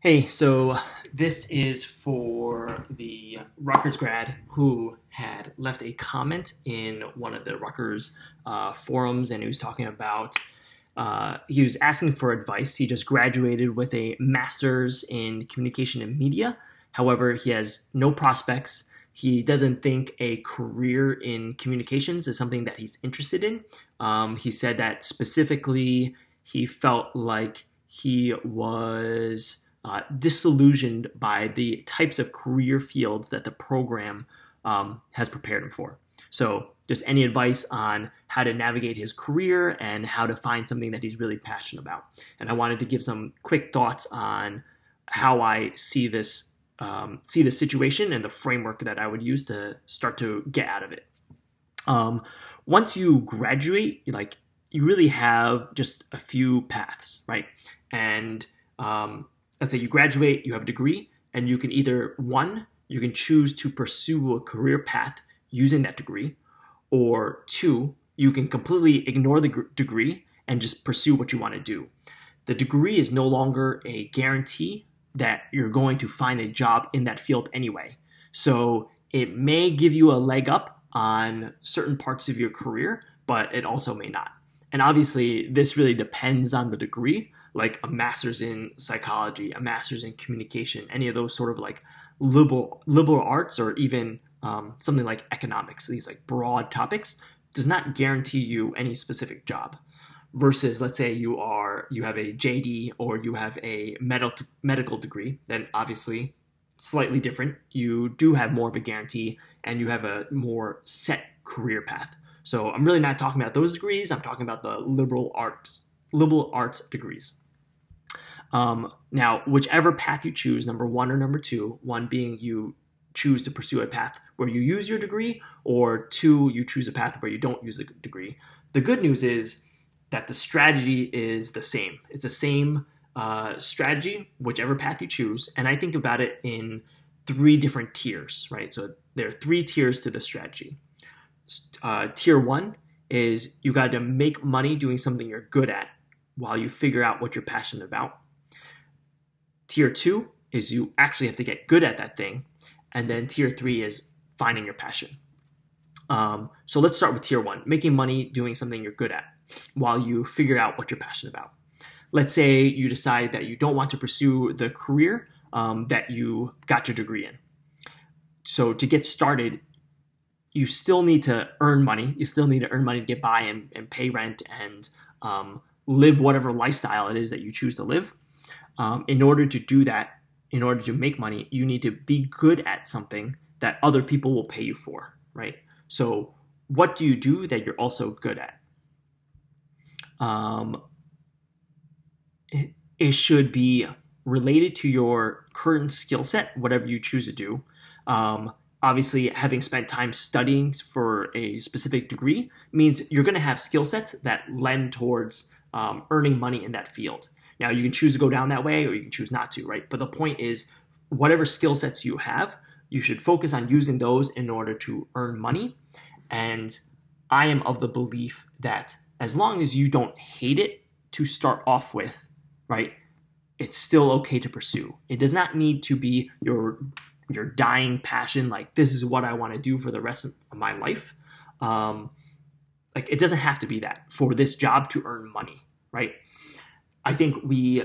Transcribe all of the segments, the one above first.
Hey, so this is for the Rutgers grad who had left a comment in one of the Rutgers forums, and he was talking about he was asking for advice. He just graduated with a master's in communication and media. However, he has no prospects. He doesn't think a career in communications is something that he's interested in. He said that specifically he felt like he was disillusioned by the types of career fields that the program has prepared him for. So, just any advice on how to navigate his career and how to find something that he's really passionate about. And I wanted to give some quick thoughts on how I see this situation and the framework that I would use to start to get out of it. Once you graduate, you really have just a few paths, right? And let's say you graduate, you have a degree, and you can either you can choose to pursue a career path using that degree, or two, you can completely ignore the degree and just pursue what you want to do. The degree is no longer a guarantee that you're going to find a job in that field anyway. So it may give you a leg up on certain parts of your career, but it also may not. And obviously, this really depends on the degree, like a master's in psychology, a master's in communication, any of those sort of like liberal arts, or even something like economics. These like broad topics does not guarantee you any specific job. Versus, let's say you have a JD or you have a medical degree, then obviously slightly different. You do have more of a guarantee and you have a more set career path. So I'm really not talking about those degrees. I'm talking about the liberal arts degrees. Now, whichever path you choose, number one or number two, one being you choose to pursue a path where you use your degree, or two, you choose a path where you don't use a degree. The good news is that the strategy is the same. It's the same strategy, whichever path you choose. And I think about it in three different tiers, right? So there are three tiers to the strategy. Tier one is you got to make money doing something you're good at while you figure out what you're passionate about. Tier two is you actually have to get good at that thing. And then tier three is finding your passion. So let's start with tier one, making money doing something you're good at while you figure out what you're passionate about. Let's say you decide that you don't want to pursue the career that you got your degree in. So to get started, you still need to earn money. You still need to earn money to get by and pay rent and live whatever lifestyle it is that you choose to live. In order to do that, in order to make money, you need to be good at something that other people will pay you for, right? So what do you do that you're also good at? It should be related to your current skill set, whatever you choose to do. Obviously, having spent time studying for a specific degree means you're going to have skill sets that lend towards earning money in that field. Now, you can choose to go down that way or you can choose not to, right? But the point is, whatever skill sets you have, you should focus on using those in order to earn money. And I am of the belief that as long as you don't hate it to start off with, right, it's still okay to pursue. It does not need to be your dying passion, like this is what I want to do for the rest of my life. It doesn't have to be that for this job to earn money, right? I think we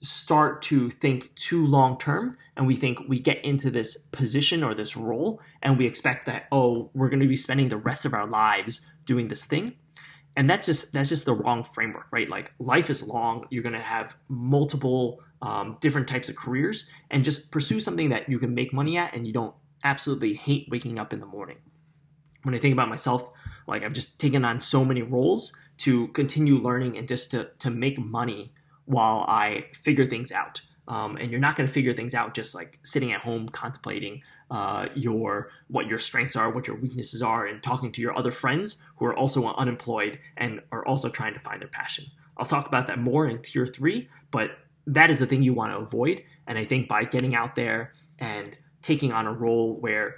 start to think too long term, and we think we get into this position or this role and we expect that, oh, we're going to be spending the rest of our lives doing this thing. And that's just the wrong framework, right? Like, life is long. You're going to have multiple different types of careers, and just pursue something that you can make money at and you don't absolutely hate waking up in the morning. When I think about myself, like, I've just taken on so many roles to continue learning and just to make money while I figure things out. And you're not going to figure things out just like sitting at home contemplating what your strengths are, what your weaknesses are, and talking to your other friends who are also unemployed and are also trying to find their passion. I'll talk about that more in tier three, but that is the thing you want to avoid. And I think by getting out there and taking on a role where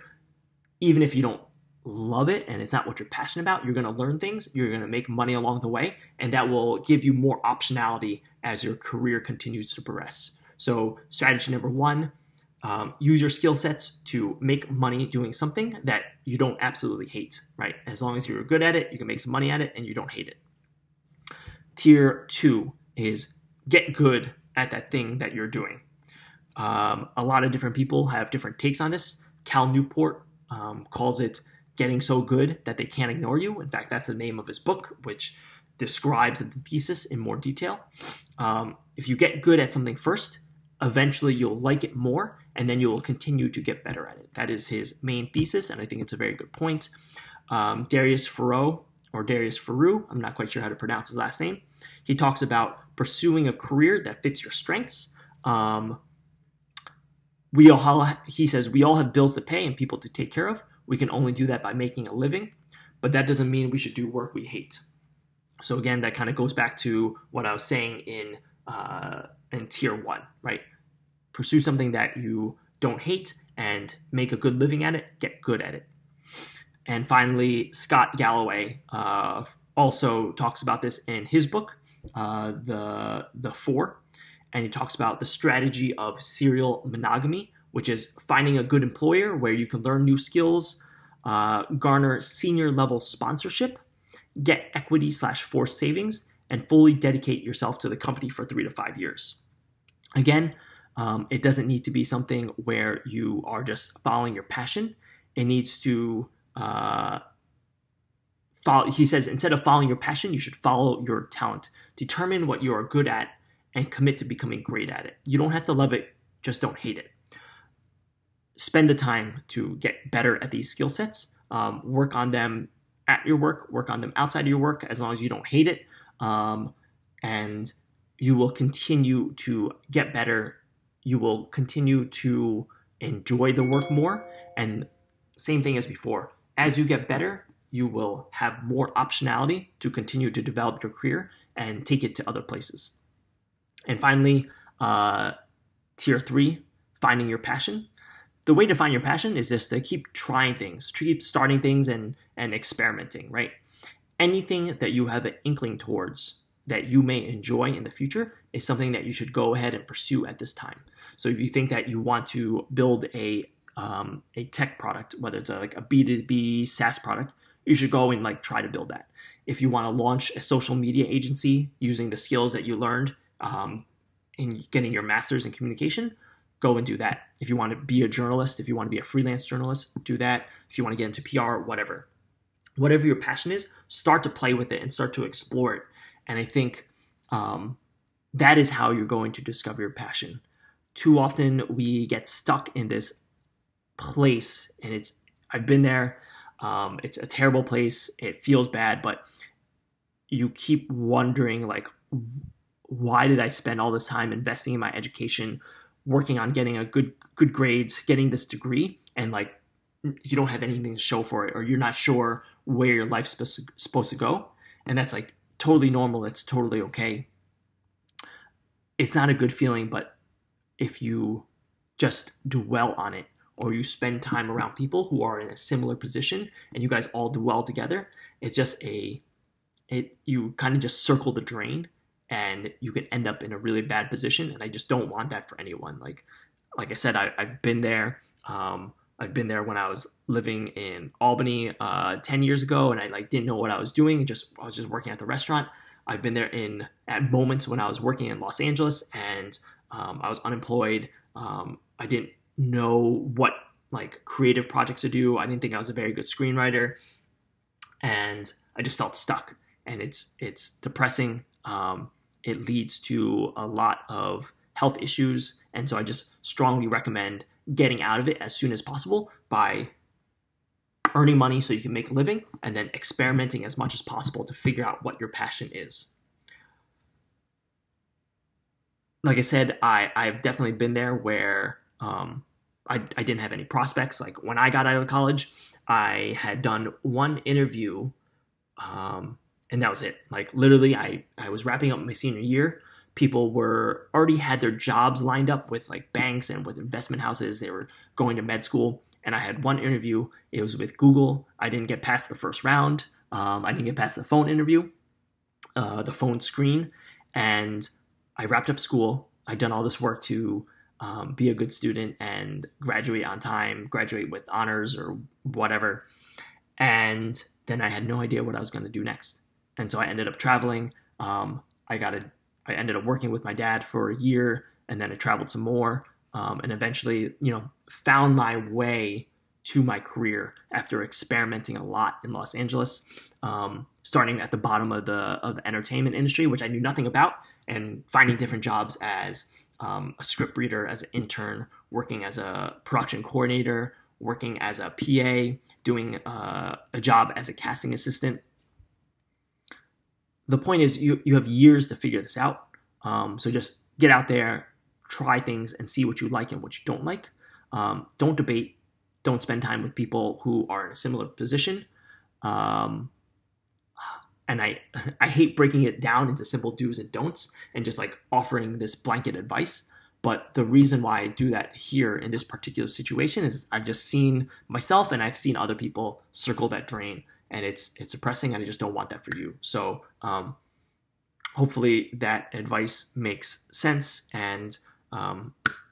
even if you don't love it and it's not what you're passionate about, you're going to learn things, you're going to make money along the way, and that will give you more optionality as your career continues to progress. So strategy number one, use your skill sets to make money doing something that you don't absolutely hate, right? As long as you're good at it, you can make some money at it and you don't hate it. Tier two is get good at that thing that you're doing. A lot of different people have different takes on this. Cal Newport calls it getting so good that they can't ignore you. In fact, that's the name of his book, which describes the thesis in more detail. If you get good at something first, eventually you'll like it more, and then you will continue to get better at it. That is his main thesis, and I think it's a very good point. Darius Farrow, I'm not quite sure how to pronounce his last name. He talks about pursuing a career that fits your strengths. He says, we all have bills to pay and people to take care of. We can only do that by making a living, but that doesn't mean we should do work we hate. So again, that kind of goes back to what I was saying in tier one, right? Pursue something that you don't hate and make a good living at it, get good at it. And finally, Scott Galloway also talks about this in his book, The Four, and he talks about the strategy of serial monogamy, which is finding a good employer where you can learn new skills, garner senior level sponsorship, get equity/forced savings, and fully dedicate yourself to the company for 3 to 5 years. Again, it doesn't need to be something where you are just following your passion. It needs to he says, instead of following your passion, you should follow your talent. Determine what you are good at and commit to becoming great at it. You don't have to love it, just don't hate it. Spend the time to get better at these skill sets. Work on them at your work, work on them outside of your work, as long as you don't hate it. And you will continue to get better. You will continue to enjoy the work more. And same thing as before. As you get better, you will have more optionality to continue to develop your career and take it to other places. And finally, tier three, finding your passion. The way to find your passion is just to keep trying things, keep starting things and experimenting, right? Anything that you have an inkling towards that you may enjoy in the future is something that you should go ahead and pursue at this time. So if you think that you want to build a tech product, whether it's like a B2B SaaS product, you should go and try to build that. If you want to launch a social media agency using the skills that you learned in getting your master's in communication, go and do that. If you want to be a journalist, if you want to be a freelance journalist, do that. If you want to get into PR, whatever your passion is, start to play with it and start to explore it. And I think that is how you're going to discover your passion. Too often we get stuck in this place, and I've been there. It's a terrible place. It feels bad, but you keep wondering, why did I spend all this time investing in my education, working on getting a good grades, getting this degree, and you don't have anything to show for it, or you're not sure where your life's supposed to go. And that's totally normal. It's totally okay. It's not a good feeling, but if you just dwell on it, or you spend time around people who are in a similar position and you guys all dwell together, it's just you kind of just circle the drain and you can end up in a really bad position. And I just don't want that for anyone. Like I said, I've been there. I've been there when I was living in Albany 10 years ago, and I didn't know what I was doing. I was just working at the restaurant. I've been there at moments when I was working in Los Angeles and I was unemployed. I didn't know what creative projects to do. I didn't think I was a very good screenwriter, and I just felt stuck. And it's depressing. It leads to a lot of health issues, and so I just strongly recommend getting out of it as soon as possible by earning money so you can make a living, and then experimenting as much as possible to figure out what your passion is. Like I said, I've definitely been there where I didn't have any prospects. When I got out of college, I had done one interview, and that was it. Literally, I was wrapping up my senior year. People already had their jobs lined up with banks and with investment houses. They were going to med school, and I had one interview. It was with Google. I didn't get past the first round. I didn't get past the phone interview, the phone screen, and I wrapped up school. I'd done all this work to be a good student and graduate on time, graduate with honors or whatever. And then I had no idea what I was going to do next. And so I ended up traveling. I ended up working with my dad for a year, and then I traveled some more, and eventually, found my way to my career after experimenting a lot in Los Angeles, starting at the bottom of the entertainment industry, which I knew nothing about, and finding different jobs as a script reader, as an intern, working as a production coordinator, working as a PA, doing a job as a casting assistant. The point is you have years to figure this out. So just get out there, try things, and see what you like and what you don't like. Don't debate. Don't spend time with people who are in a similar position. And I hate breaking it down into simple do's and don'ts and just like offering this blanket advice. But the reason why I do that here in this particular situation is I've just seen myself and I've seen other people circle that drain. And it's depressing, and I just don't want that for you. So hopefully that advice makes sense, and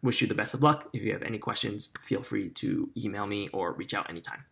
wish you the best of luck. If you have any questions, feel free to email me or reach out anytime.